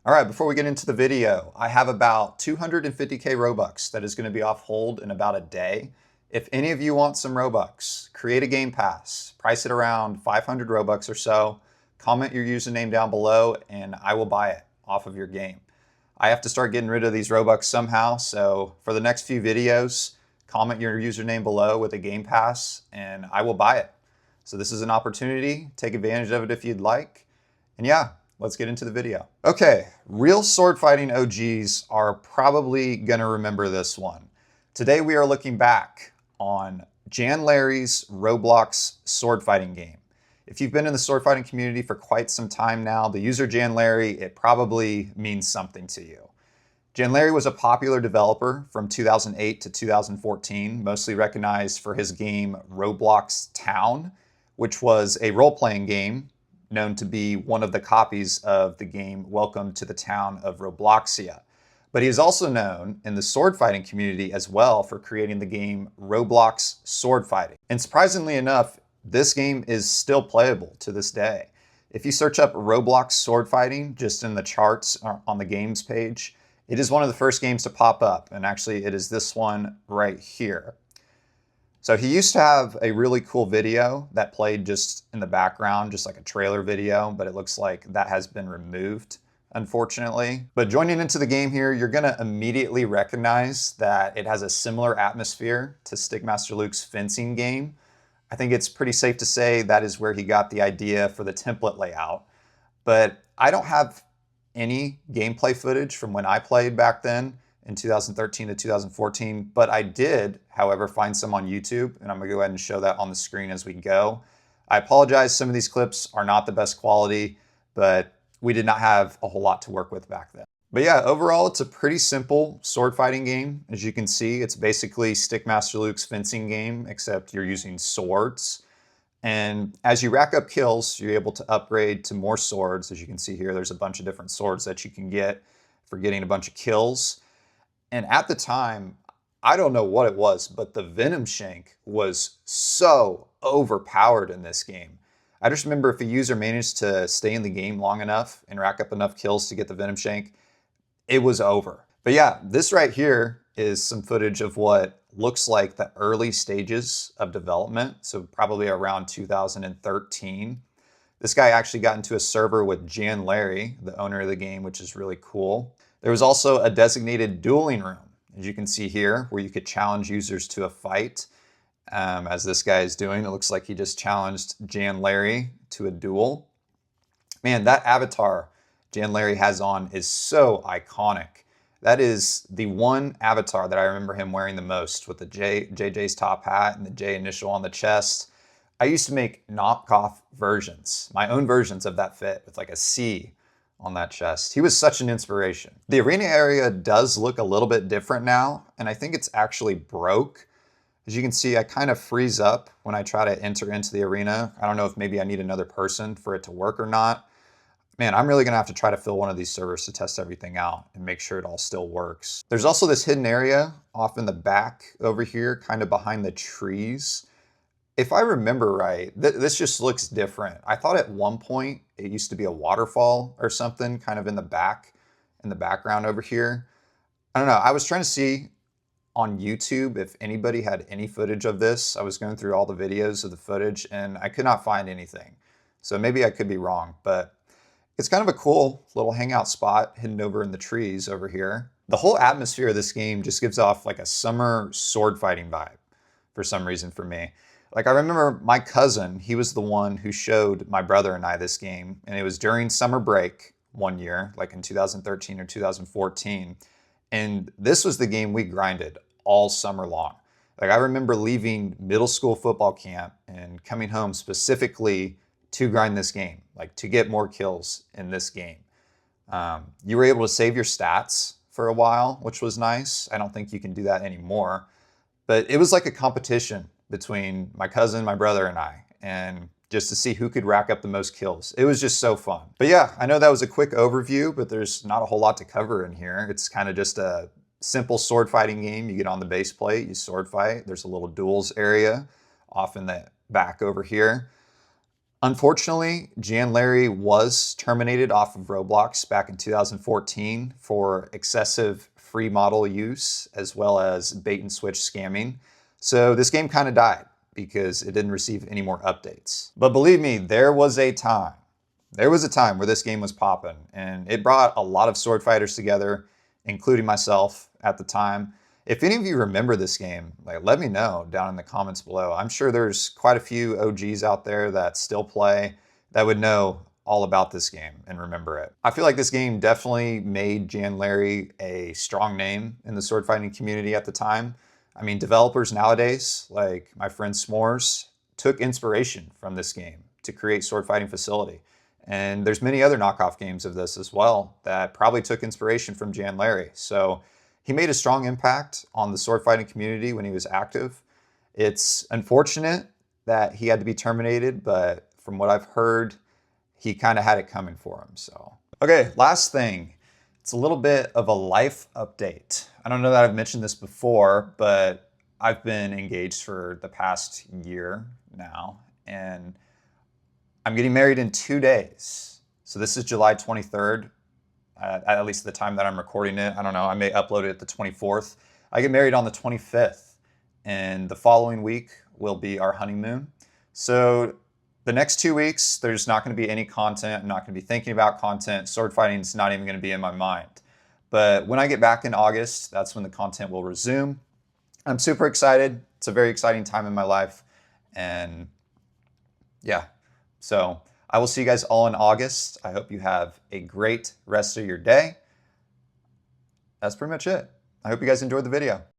All right, before we get into the video, I have about 250K Robux that is going to be off hold in about a day. If any of you want some Robux, create a game pass, price it around 500 Robux or so, comment your username down below, and I will buy it off of your game. I have to start getting rid of these Robux somehow, so for the next few videos, comment your username below with a game pass, and I will buy it. So this is an opportunity, take advantage of it if you'd like. And yeah, let's get into the video. Okay, real sword fighting OGs are probably gonna remember this one. Today we are looking back on Janlari's Roblox sword fighting game. If you've been in the sword fighting community for quite some time now, the user Janlari, it probably means something to you. Janlari was a popular developer from 2008 to 2014, mostly recognized for his game Roblox Town, which was a role-playing game known to be one of the copies of the game Welcome to the Town of Robloxia. But he is also known in the sword fighting community as well for creating the game Roblox Sword Fighting. And surprisingly enough, this game is still playable to this day. If you search up Roblox Sword Fighting just in the charts on the games page, it is one of the first games to pop up, and actually it is this one right here. So he used to have a really cool video that played just in the background, just like a trailer video, but it looks like that has been removed, unfortunately. But joining into the game here, you're gonna immediately recognize that it has a similar atmosphere to Stickmaster Luke's fencing game. I think it's pretty safe to say that is where he got the idea for the template layout. But I don't have any gameplay footage from when I played back then in 2013 to 2014, but I did, however, find some on YouTube, and I'm gonna go ahead and show that on the screen as we go. I apologize, some of these clips are not the best quality, but we did not have a whole lot to work with back then. But yeah, overall, it's a pretty simple sword fighting game. As you can see, it's basically Stickmaster Luke's fencing game, except you're using swords. And as you rack up kills, you're able to upgrade to more swords. As you can see here, there's a bunch of different swords that you can get for getting a bunch of kills. And at the time, I don't know what it was, but the Venom Shank was so overpowered in this game. I just remember if a user managed to stay in the game long enough and rack up enough kills to get the Venom Shank, it was over. But yeah, this right here is some footage of what looks like the early stages of development, so probably around 2013. This guy actually got into a server with Janlari, the owner of the game, which is really cool. There was also a designated dueling room, as you can see here, where you could challenge users to a fight, as this guy is doing. It looks like he just challenged Janlari to a duel. Man, that avatar Janlari has on is so iconic. That is the one avatar that I remember him wearing the most, with the JJ's top hat and the J initial on the chest. I used to make knockoff versions, my own versions of that fit with like a C on that chest. He was such an inspiration. The arena area does look a little bit different now, and I think it's actually broke. As you can see, I kind of freeze up when I try to enter into the arena. I don't know if maybe I need another person for it to work or not. Man, I'm really gonna have to try to fill one of these servers to test everything out and make sure it all still works. There's also this hidden area off in the back over here, kind of behind the trees. If I remember right, this just looks different. I thought at one point it used to be a waterfall or something kind of in the background over here. I don't know, I was trying to see on YouTube if anybody had any footage of this. I was going through all the videos of the footage and I could not find anything. So maybe I could be wrong, but it's kind of a cool little hangout spot hidden over in the trees over here. The whole atmosphere of this game just gives off like a summer sword fighting vibe for some reason for me. Like I remember my cousin, he was the one who showed my brother and I this game, and it was during summer break one year, like in 2013 or 2014. And this was the game we grinded all summer long. Like I remember leaving middle school football camp and coming home specifically to grind this game, like to get more kills in this game. You were able to save your stats for a while, which was nice. I don't think you can do that anymore, but it was like a competition between my cousin, my brother, and I, and just to see who could rack up the most kills. It was just so fun. But yeah, I know that was a quick overview, but there's not a whole lot to cover in here. It's kind of just a simple sword fighting game. You get on the base plate, you sword fight. There's a little duels area off in the back over here. Unfortunately, Janlari was terminated off of Roblox back in 2014 for excessive free model use as well as bait and switch scamming. So this game kind of died because it didn't receive any more updates. But believe me, there was a time where this game was popping, and it brought a lot of sword fighters together, including myself at the time. If any of you remember this game, like, let me know down in the comments below. I'm sure there's quite a few OGs out there that still play that would know all about this game and remember it. I feel like this game definitely made Janlari a strong name in the sword fighting community at the time. I mean, developers nowadays, like my friend S'mores, took inspiration from this game to create Sword Fighting Facility. And there's many other knockoff games of this as well that probably took inspiration from Janlari. So he made a strong impact on the sword fighting community when he was active. It's unfortunate that he had to be terminated, but from what I've heard, he kind of had it coming for him. So, okay, last thing. It's a little bit of a life update. I don't know that I've mentioned this before, but I've been engaged for the past year now, and I'm getting married in 2 days. So this is July 23rd, at least the time that I'm recording it. I don't know, I may upload it the 24th. I get married on the 25th, and the following week will be our honeymoon. So the next 2 weeks, there's not going to be any content. I'm not going to be thinking about content. Sword fighting is not even going to be in my mind. But when I get back in August, that's when the content will resume. I'm super excited. It's a very exciting time in my life. And yeah, so I will see you guys all in August. I hope you have a great rest of your day. That's pretty much it. I hope you guys enjoyed the video.